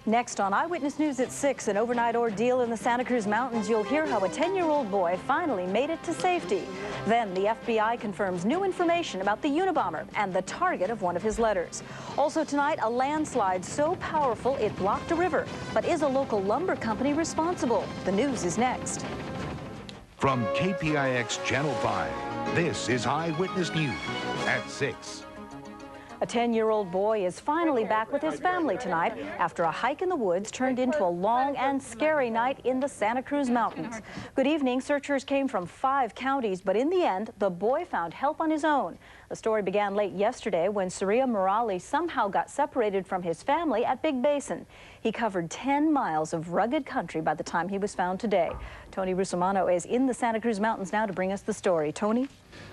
Next on Eyewitness News at 6, an overnight ordeal in the Santa Cruz Mountains. You'll hear how a 10-year-old boy finally made it to safety. Then the FBI confirms new information about the Unabomber and the target of one of his letters. Also tonight, a landslide so powerful it blocked a river. But is a local lumber company responsible? The news is next. From KPIX Channel 5, this is Eyewitness News at 6. A 10-year-old boy is finally back with his family tonight after a hike in the woods turned into a long and scary night in the Santa Cruz Mountains. Good evening. Searchers came from 5 counties, but in the end, the boy found help on his own. The story began late yesterday when Surya Murali somehow got separated from his family at Big Basin. He covered 10 miles of rugged country by the time he was found today. Tony Russomanno is in the Santa Cruz Mountains now to bring us the story. Tony?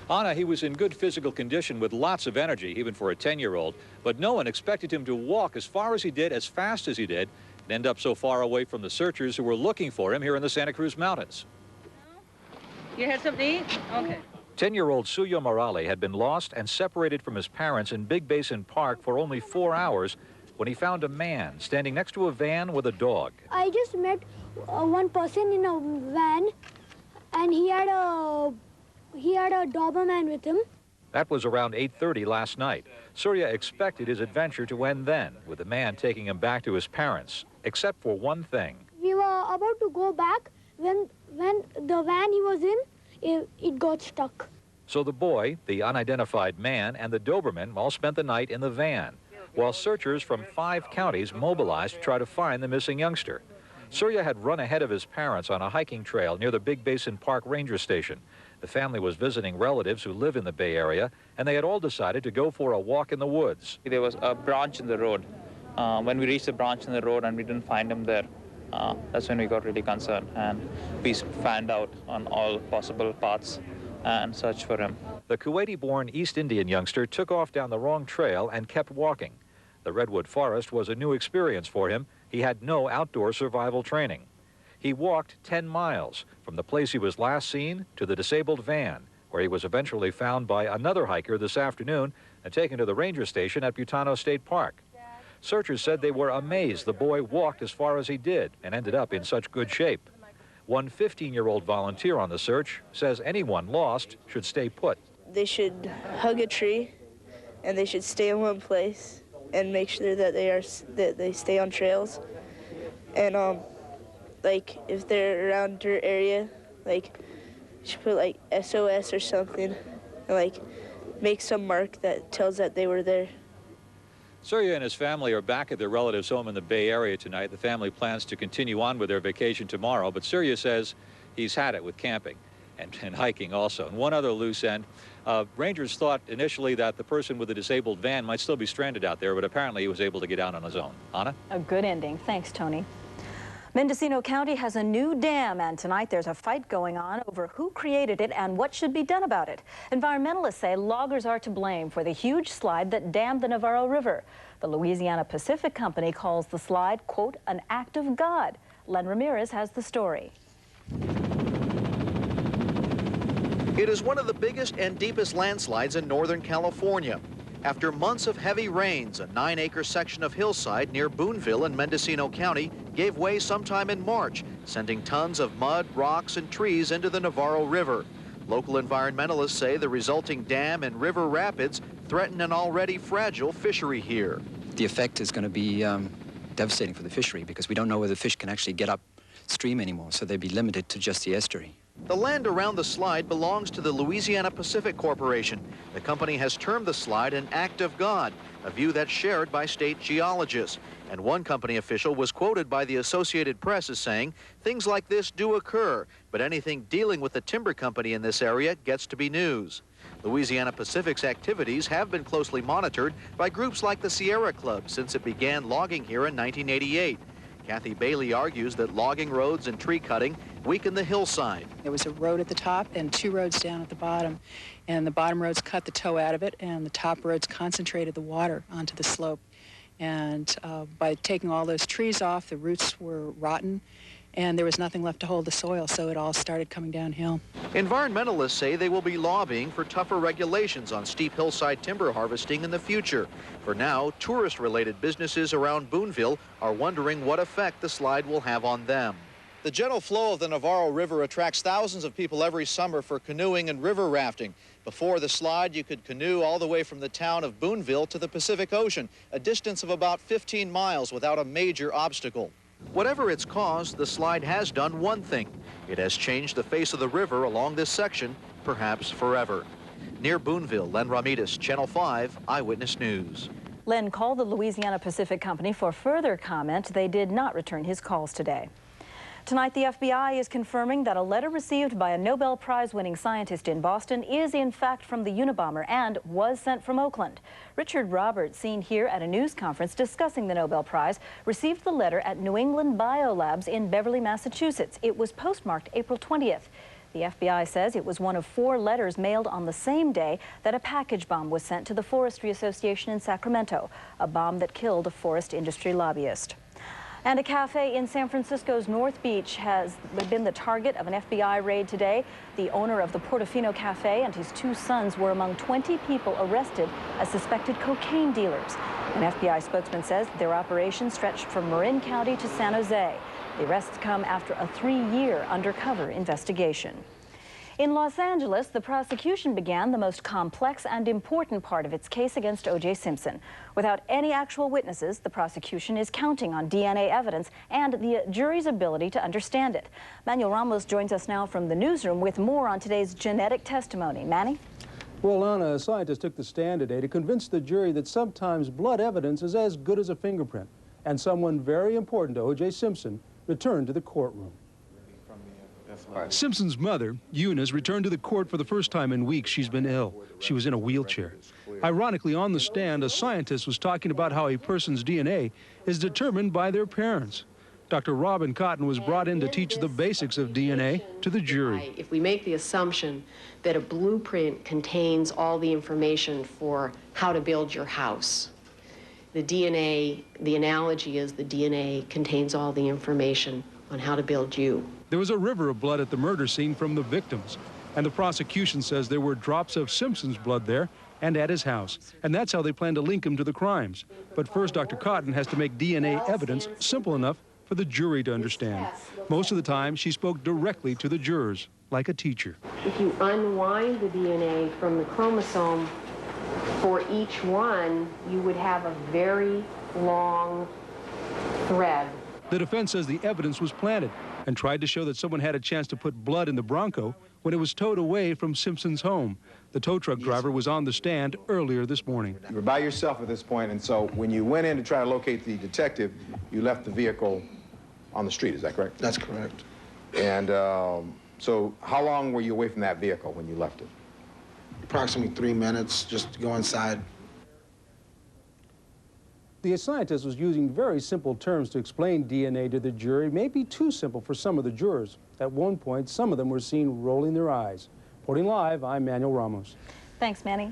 Anna, he was in good physical condition with lots of energy, even for a 10-year-old, but no one expected him to walk as far as he did, as fast as he did, and end up so far away from the searchers who were looking for him here in the Santa Cruz Mountains. You had something to eat? Okay. 10-year-old Surya Murali had been lost and separated from his parents in Big Basin Park for only 4 hours when he found a man standing next to a van with a dog. I just met one person in a van, and he had a Doberman with him. That was around 8:30 last night. Surya expected his adventure to end then, with the man taking him back to his parents, except for one thing. We were about to go back when the van he was in, it got stuck. So the boy, the unidentified man, and the Doberman all spent the night in the van, while searchers from 5 counties mobilized to try to find the missing youngster. Surya had run ahead of his parents on a hiking trail near the Big Basin Park Ranger Station. The family was visiting relatives who live in the Bay Area, and they had all decided to go for a walk in the woods. There was a branch in the road. When we reached the branch in the road and we didn't find him there, that's when we got really concerned, and we fanned out on all possible paths and searched for him. The Kuwaiti-born East Indian youngster took off down the wrong trail and kept walking. The redwood forest was a new experience for him. He had no outdoor survival training. He walked 10 miles from the place he was last seen to the disabled van, where he was eventually found by another hiker this afternoon and taken to the ranger station at Butano State Park. Searchers said they were amazed the boy walked as far as he did and ended up in such good shape. One 15-year-old volunteer on the search says anyone lost should stay put. They should hug a tree, and they should stay in one place and make sure that they stay on trails. And like if they're around dirt area, like you should put like SOS or something, and like make some mark that tells that they were there. Surya and his family are back at their relatives' home in the Bay Area tonight. The family plans to continue on with their vacation tomorrow, but Surya says he's had it with camping and hiking also. And one other loose end, rangers thought initially that the person with the disabled van might still be stranded out there, but apparently he was able to get out on his own. Anna? A good ending. Thanks, Tony. Mendocino County has a new dam, and tonight there's a fight going on over who created it and what should be done about it. Environmentalists say loggers are to blame for the huge slide that dammed the Navarro River. The Louisiana Pacific Company calls the slide, quote, an act of God. Len Ramirez has the story. It is one of the biggest and deepest landslides in Northern California. After months of heavy rains, a 9-acre section of hillside near Boonville in Mendocino County gave way sometime in March, sending tons of mud, rocks, and trees into the Navarro River. Local environmentalists say the resulting dam and river rapids threaten an already fragile fishery here. The effect is going to be devastating for the fishery because we don't know whether fish can actually get upstream anymore, so they'd be limited to just the estuary. The land around the slide belongs to the Louisiana Pacific Corporation. The company has termed the slide an act of God, a view that's shared by state geologists. And one company official was quoted by the Associated Press as saying, things like this do occur, but anything dealing with the timber company in this area gets to be news. Louisiana Pacific's activities have been closely monitored by groups like the Sierra Club since it began logging here in 1988. Kathy Bailey argues that logging roads and tree cutting weaken the hillside. There was a road at the top and 2 roads down at the bottom, and the bottom roads cut the toe out of it, and the top roads concentrated the water onto the slope. And by taking all those trees off, the roots were rotten, and there was nothing left to hold the soil, so it all started coming downhill. Environmentalists say they will be lobbying for tougher regulations on steep hillside timber harvesting in the future. For now, tourist-related businesses around Boonville are wondering what effect the slide will have on them. The gentle flow of the Navarro River attracts thousands of people every summer for canoeing and river rafting. Before the slide, you could canoe all the way from the town of Boonville to the Pacific Ocean, a distance of about 15 miles without a major obstacle. Whatever its cause, the slide has done one thing. It has changed the face of the river along this section, perhaps forever. Near Boonville, Len Ramirez, Channel 5 Eyewitness News. Len called the Louisiana Pacific Company for further comment. They did not return his calls today. Tonight, the FBI is confirming that a letter received by a Nobel Prize-winning scientist in Boston is in fact from the Unabomber and was sent from Oakland. Richard Roberts, seen here at a news conference discussing the Nobel Prize, received the letter at New England Biolabs in Beverly, Massachusetts. It was postmarked April 20th. The FBI says it was one of 4 letters mailed on the same day that a package bomb was sent to the Forestry Association in Sacramento, a bomb that killed a forest industry lobbyist. And a cafe in San Francisco's North Beach has been the target of an FBI raid today. The owner of the Portofino Cafe and his 2 sons were among 20 people arrested as suspected cocaine dealers. An FBI spokesman says their operation stretched from Marin County to San Jose. The arrests come after a 3-year undercover investigation. In Los Angeles, the prosecution began the most complex and important part of its case against O.J. Simpson. Without any actual witnesses, the prosecution is counting on DNA evidence and the jury's ability to understand it. Manuel Ramos joins us now from the newsroom with more on today's genetic testimony. Manny? Well, Lana, a scientist took the stand today to convince the jury that sometimes blood evidence is as good as a fingerprint. And someone very important to O.J. Simpson returned to the courtroom. Simpson's mother, Eunice, returned to the court for the first time in weeks. She's been ill. She was in a wheelchair. Ironically, on the stand, a scientist was talking about how a person's DNA is determined by their parents. Dr. Robin Cotton was brought in to teach the basics of DNA to the jury. If we make the assumption that a blueprint contains all the information for how to build your house, the DNA, the analogy is the DNA contains all the information on how to build you. There was a river of blood at the murder scene from the victims, and the prosecution says there were drops of Simpson's blood there and at his house, and that's how they plan to link him to the crimes. But first, Dr. Cotton has to make DNA evidence simple enough for the jury to understand. Most of the time, she spoke directly to the jurors, like a teacher. If you unwind the DNA from the chromosome, for each one, you would have a very long thread. The defense says the evidence was planted and tried to show that someone had a chance to put blood in the Bronco when it was towed away from Simpson's home. The tow truck driver was on the stand earlier this morning. You were by yourself at this point, and so when you went in to try to locate the detective, you left the vehicle on the street, is that correct? That's correct. And so how long were you away from that vehicle when you left it? Approximately 3 minutes, just to go inside. The scientist was using very simple terms to explain DNA to the jury, maybe too simple for some of the jurors. At one point, some of them were seen rolling their eyes. Reporting live, I'm Manuel Ramos. Thanks, Manny.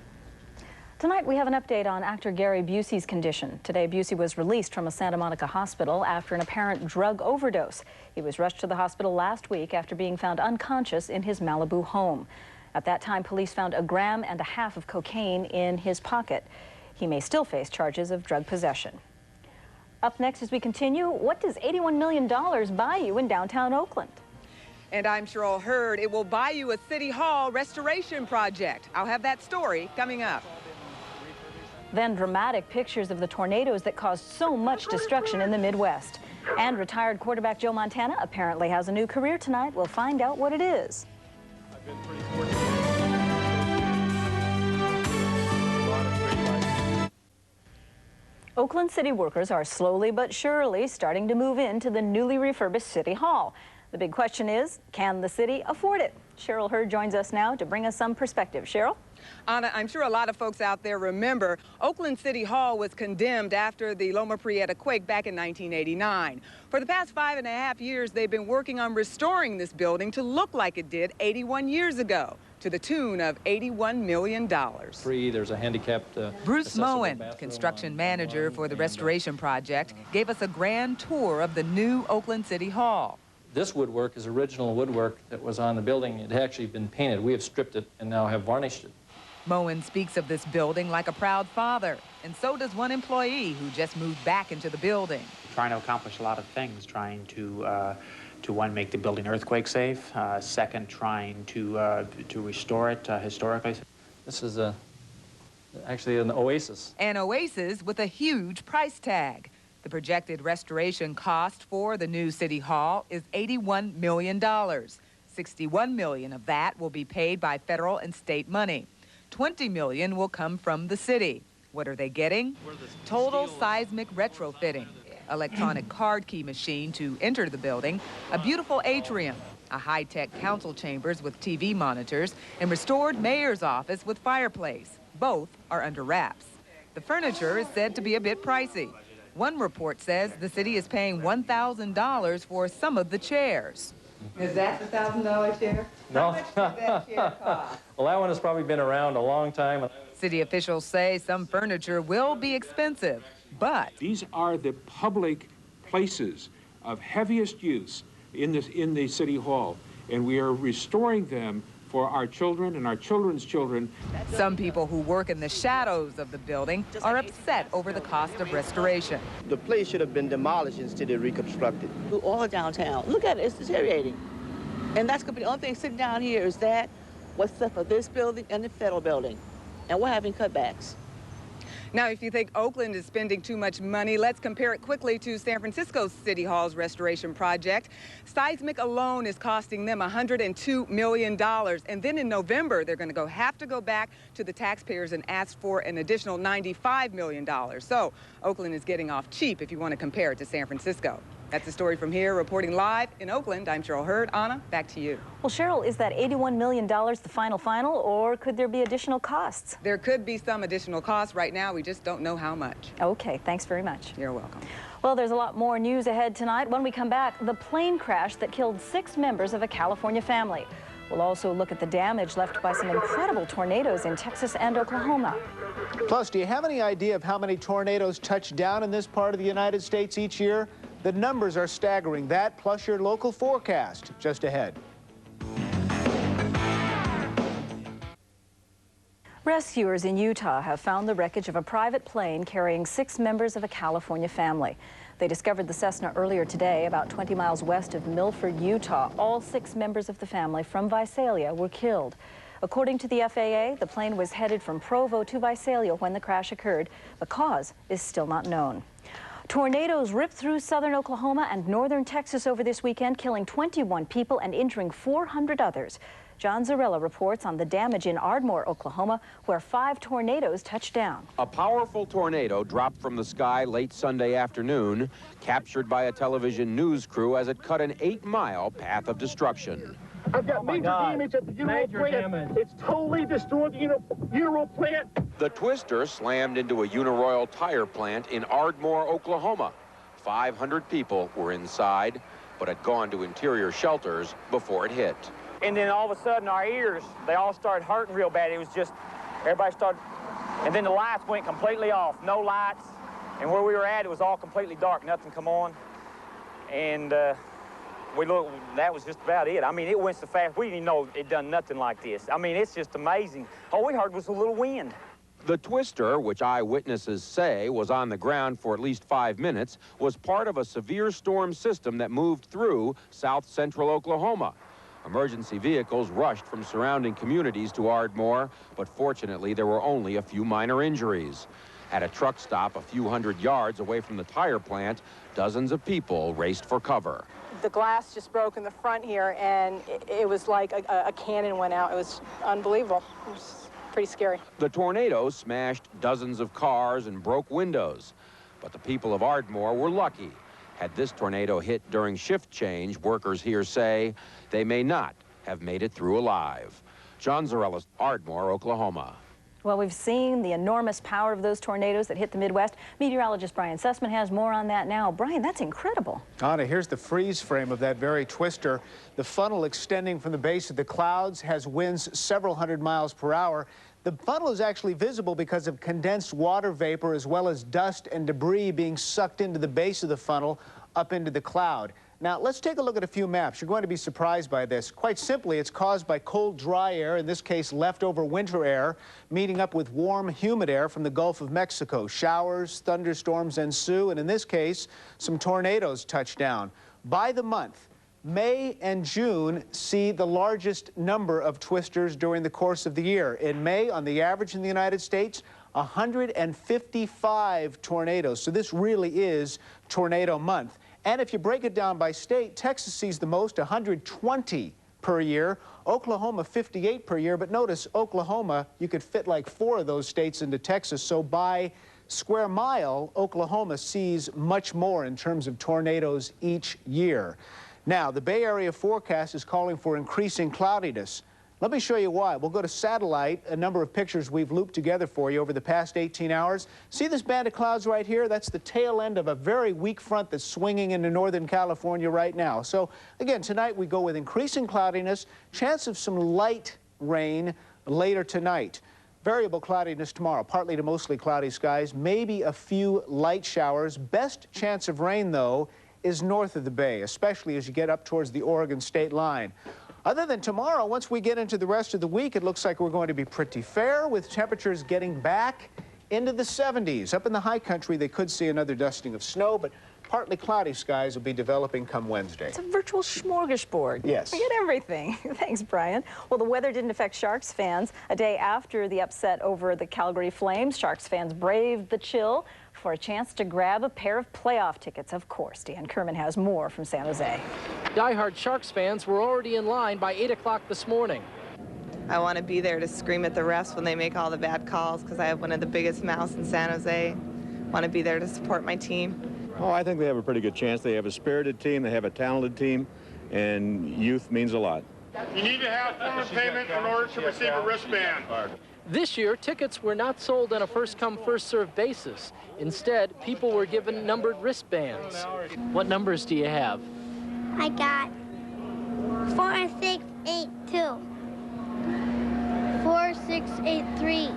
Tonight, we have an update on actor Gary Busey's condition. Today, Busey was released from a Santa Monica hospital after an apparent drug overdose. He was rushed to the hospital last week after being found unconscious in his Malibu home. At that time, police found 1.5 grams of cocaine in his pocket. He may still face charges of drug possession. Up next as we continue, what does $81 million buy you in downtown Oakland? And I'm Cheryl Hurd. It will buy you a City Hall restoration project. I'll have that story coming up. Then dramatic pictures of the tornadoes that caused so much destruction in the Midwest. And retired quarterback Joe Montana apparently has a new career tonight. We'll find out what it is. Oakland City workers are slowly but surely starting to move into the newly refurbished City Hall. The big question is, can the city afford it? Cheryl Hurd joins us now to bring us some perspective. Cheryl? Anna, I'm sure a lot of folks out there remember Oakland City Hall was condemned after the Loma Prieta quake back in 1989. For the past 5.5 years, they've been working on restoring this building to look like it did 81 years ago, to the tune of $81 million. There's a handicapped Bruce Moen, construction manager for the restoration project, gave us a grand tour of the new Oakland City Hall. This woodwork is original woodwork that was on the building. It had actually been painted. We have stripped it and now have varnished it. Moen speaks of this building like a proud father, and so does one employee who just moved back into the building. Trying to accomplish a lot of things, trying to one, make the building earthquake safe, second, trying to restore it historically. This is actually an oasis. An oasis with a huge price tag. The projected restoration cost for the new City Hall is $81 million. $61 million of that will be paid by federal and state money. $20 million will come from the city. What are they getting? Total seismic retrofitting, electronic card key machine to enter the building, a beautiful atrium, a high-tech council chambers with TV monitors, and restored mayor's office with fireplace. Both are under wraps. The furniture is said to be a bit pricey. One report says the city is paying $1,000 for some of the chairs. Is that the $1,000 chair? No. How much does that chair cost? Well, that one has probably been around a long time. City officials say some furniture will be expensive, but these are the public places of heaviest use in the City Hall, and we are restoring them for our children and our children's children. Some people who work in the shadows of the building are upset over the cost of restoration. The place should have been demolished instead of reconstructed. All downtown. Look at it, it's deteriorating. And that's going to be the only thing sitting down here is that what's left of this building and the federal building. And we're having cutbacks. Now, if you think Oakland is spending too much money, let's compare it quickly to San Francisco's City Hall's restoration project. Seismic alone is costing them $102 million. And then in November, they're going to have to go back to the taxpayers and ask for an additional $95 million. So Oakland is getting off cheap if you want to compare it to San Francisco. That's the story from here. Reporting live in Oakland, I'm Cheryl Hurd. Anna, back to you. Well, Cheryl, is that $81 million the final, or could there be additional costs? There could be some additional costs. Right now, we just don't know how much. Okay, thanks very much. You're welcome. Well, there's a lot more news ahead tonight. When we come back, the plane crash that killed 6 members of a California family. We'll also look at the damage left by some incredible tornadoes in Texas and Oklahoma. Plus, do you have any idea of how many tornadoes touch down in this part of the United States each year? The numbers are staggering. That plus your local forecast just ahead. Rescuers in Utah have found the wreckage of a private plane carrying 6 members of a California family. They discovered the Cessna earlier today, about 20 miles west of Milford, Utah. All 6 members of the family from Visalia were killed. According to the FAA, the plane was headed from Provo to Visalia when the crash occurred. The cause is still not known. Tornadoes ripped through southern Oklahoma and northern Texas over this weekend, killing 21 people and injuring 400 others. John Zarella reports on the damage in Ardmore, Oklahoma, where 5 tornadoes touched down. A powerful tornado dropped from the sky late Sunday afternoon, captured by a television news crew as it cut an 8-mile path of destruction. I've got major damage at the Ural plant. It's totally destroyed the Ural plant. The twister slammed into a Uniroyal tire plant in Ardmore, Oklahoma. 500 people were inside, but had gone to interior shelters before it hit. And then all of a sudden, our ears, they all started hurting real bad. It was just, everybody started, and then the lights went completely off. No lights. And where we were at, it was all completely dark. Nothing come on. And we looked, that was just about it. I mean, it went so fast, we didn't even know it done nothing like this. I mean, it's just amazing. All we heard was a little wind. The twister, which eyewitnesses say was on the ground for at least 5 minutes, was part of a severe storm system that moved through south-central Oklahoma. Emergency vehicles rushed from surrounding communities to Ardmore, but fortunately there were only a few minor injuries. At a truck stop a few hundred yards away from the tire plant, dozens of people raced for cover. The glass just broke in the front here, and it was like a cannon went out. It was unbelievable. It was pretty scary. The tornado smashed dozens of cars and broke windows, but the people of Ardmore were lucky. Had this tornado hit during shift change, workers here say they may not have made it through alive. John Zarella, Ardmore, Oklahoma. Well, we've seen the enormous power of those tornadoes that hit the Midwest. Meteorologist Brian Sussman has more on that now. Brian, that's incredible. Anna, here's the freeze frame of that very twister. The funnel extending from the base of the clouds has winds several hundred miles per hour. The funnel is actually visible because of condensed water vapor as well as dust and debris being sucked into the base of the funnel up into the cloud. Now, let's take a look at a few maps. You're going to be surprised by this. Quite simply, it's caused by cold, dry air, in this case, leftover winter air, meeting up with warm, humid air from the Gulf of Mexico. Showers, thunderstorms ensue, and in this case, some tornadoes touch down. By the month, May and June see the largest number of twisters during the course of the year. In May, on the average in the United States, 155 tornadoes. So this really is tornado month. And if you break it down by state, Texas sees the most, 120 per year. Oklahoma, 58 per year. But notice, Oklahoma, you could fit like 4 of those states into Texas. So by square mile, Oklahoma sees much more in terms of tornadoes each year. Now, the Bay Area forecast is calling for increasing cloudiness. Let me show you why. We'll go to satellite, a number of pictures we've looped together for you over the past 18 hours. See this band of clouds right here? That's the tail end of a very weak front that's swinging into Northern California right now. So, again, tonight we go with increasing cloudiness, chance of some light rain later tonight. Variable cloudiness tomorrow, partly to mostly cloudy skies, maybe a few light showers. Best chance of rain, though, is north of the bay, especially as you get up towards the Oregon state line. Other than tomorrow, once we get into the rest of the week, it looks like we're going to be pretty fair, with temperatures getting back into the 70s. Up in the high country, they could see another dusting of snow, but partly cloudy skies will be developing come Wednesday. It's a virtual smorgasbord. Yes. We get everything. Thanks, Brian. Well, the weather didn't affect Sharks fans. A day after the upset over the Calgary Flames, Sharks fans braved the chill for a chance to grab a pair of playoff tickets. Of course, Dan Kerman has more from San Jose. Die-hard Sharks fans were already in line by 8 o'clock this morning. I want to be there to scream at the refs when they make all the bad calls, because I have one of the biggest mouths in San Jose. Want to be there to support my team. Oh, I think they have a pretty good chance. They have a spirited team, they have a talented team, and youth means a lot. You need to have form of payment in order to receive a wristband. This year, tickets were not sold on a first-come, first-served basis. Instead, people were given numbered wristbands. What numbers do you have? I got 4682. 4683.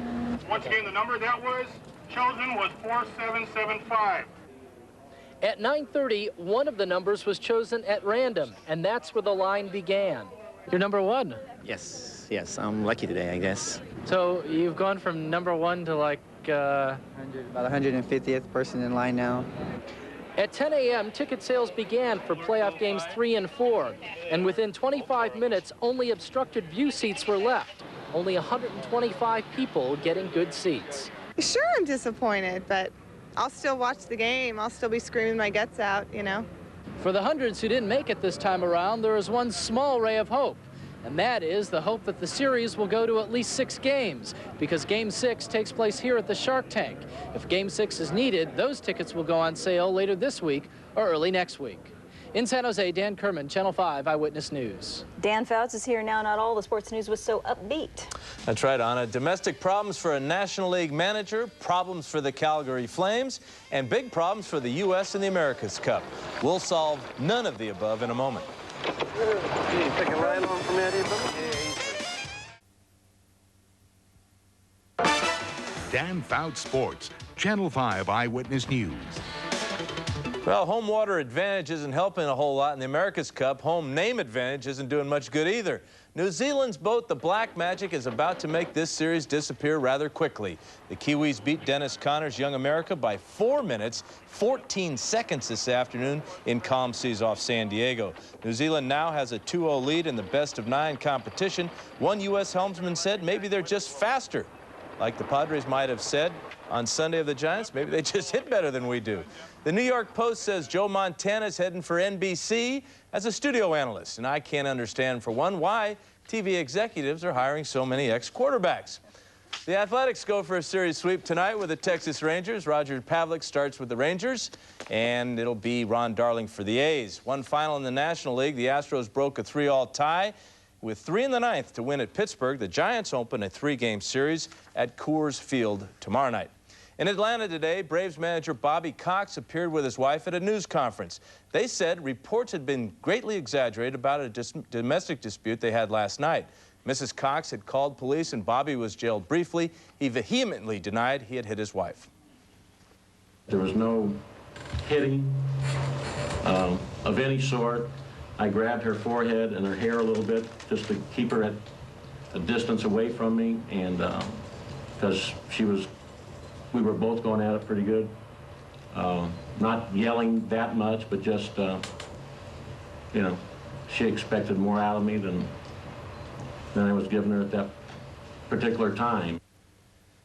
Once again, the number that was chosen was 4775. At 9:30, one of the numbers was chosen at random, and that's where the line began. You're number 1. Yes, I'm lucky today, I guess. So you've gone from number 1 to like... about 150th person in line now. At 10 a.m., ticket sales began for playoff games 3 and 4, and within 25 minutes, only obstructed view seats were left. Only 125 people getting good seats. Sure, I'm disappointed, but I'll still watch the game. I'll still be screaming my guts out, you know. For the hundreds who didn't make it this time around, there is one small ray of hope, and that is the hope that the series will go to at least 6 games, because Game 6 takes place here at the Shark Tank. If Game 6 is needed, those tickets will go on sale later this week or early next week. In San Jose, Dan Kerman, Channel 5 Eyewitness News. Dan Fouts is here now. Not all the sports news was so upbeat. That's right, Anna. Domestic problems for a National League manager, problems for the Calgary Flames, and big problems for the U.S. in the America's Cup. We'll solve none of the above in a moment. Dan Fouts Sports, Channel 5 Eyewitness News. Well, home water advantage isn't helping a whole lot in the America's Cup. Home name advantage isn't doing much good either. New Zealand's boat, the Black Magic, is about to make this series disappear rather quickly. The Kiwis beat Dennis Connor's Young America by 4 minutes, 14 seconds this afternoon in calm seas off San Diego. New Zealand now has a 2-0 lead in the best-of-9 competition. One U.S. helmsman said maybe they're just faster. Like the Padres might have said on Sunday of the Giants, maybe they just hit better than we do. The New York Post says Joe Montana's heading for NBC as a studio analyst, and I can't understand, for one, why TV executives are hiring so many ex-quarterbacks. The Athletics go for a series sweep tonight with the Texas Rangers. Roger Pavlik starts with the Rangers, and it'll be Ron Darling for the A's. One final in the National League, the Astros broke a 3-all tie with 3 in the 9th to win at Pittsburgh. The Giants open a 3-game series at Coors Field tomorrow night. In Atlanta today, Braves manager Bobby Cox appeared with his wife at a news conference. They said reports had been greatly exaggerated about a domestic dispute they had last night. Mrs. Cox had called police and Bobby was jailed briefly. He vehemently denied he had hit his wife. There was no hitting, of any sort. I grabbed her forehead and her hair a little bit just to keep her at a distance away from me, and because we were both going at it pretty good. Not yelling that much, but just, you know, she expected more out of me than I was giving her at that particular time.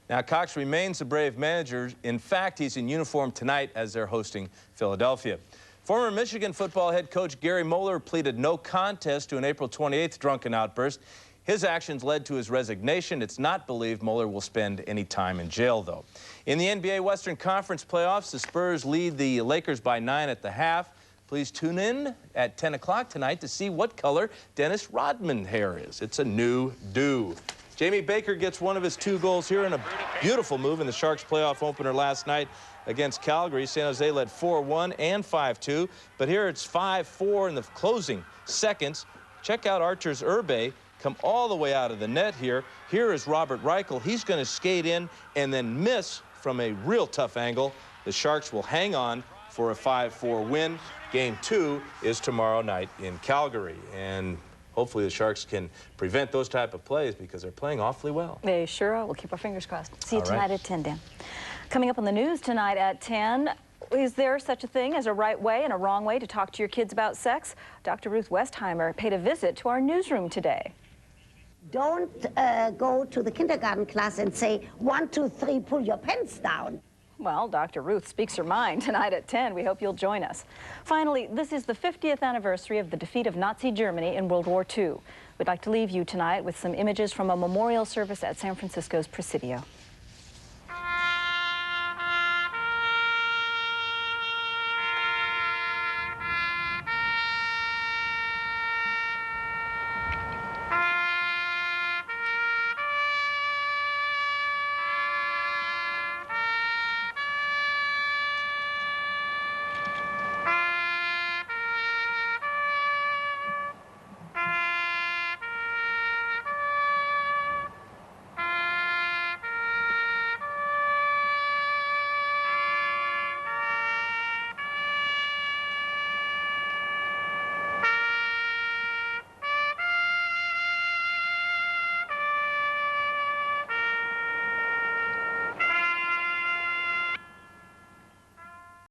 Now, Cox remains a Brave manager. In fact, he's in uniform tonight as they're hosting Philadelphia. Former Michigan football head coach Gary Moeller pleaded no contest to an April 28th drunken outburst. His actions led to his resignation. It's not believed Moeller will spend any time in jail, though. In the NBA Western Conference playoffs, the Spurs lead the Lakers by 9 at the half. Please tune in at 10 o'clock tonight to see what color Dennis Rodman's hair is. It's a new do. Jamie Baker gets one of his 2 goals here in a beautiful move in the Sharks playoff opener last night against Calgary. San Jose led 4-1 and 5-2, but here it's 5-4 in the closing seconds. Check out Archer's Urbe come all the way out of the net here. Here is Robert Reichel. He's going to skate in and then miss from a real tough angle. The Sharks will hang on for a 5-4 win. Game 2 is tomorrow night in Calgary, and hopefully the Sharks can prevent those type of plays because they're playing awfully well. They sure are. We'll keep our fingers crossed. See you All tonight right. at 10, Dan. Coming up on the news tonight at 10, is there such a thing as a right way and a wrong way to talk to your kids about sex? Dr. Ruth Westheimer paid a visit to our newsroom today. Don't go to the kindergarten class and say, 1, 2, 3, pull your pants down. Well, Dr. Ruth speaks her mind tonight at 10. We hope you'll join us. Finally, this is the 50th anniversary of the defeat of Nazi Germany in World War II. We'd like to leave you tonight with some images from a memorial service at San Francisco's Presidio.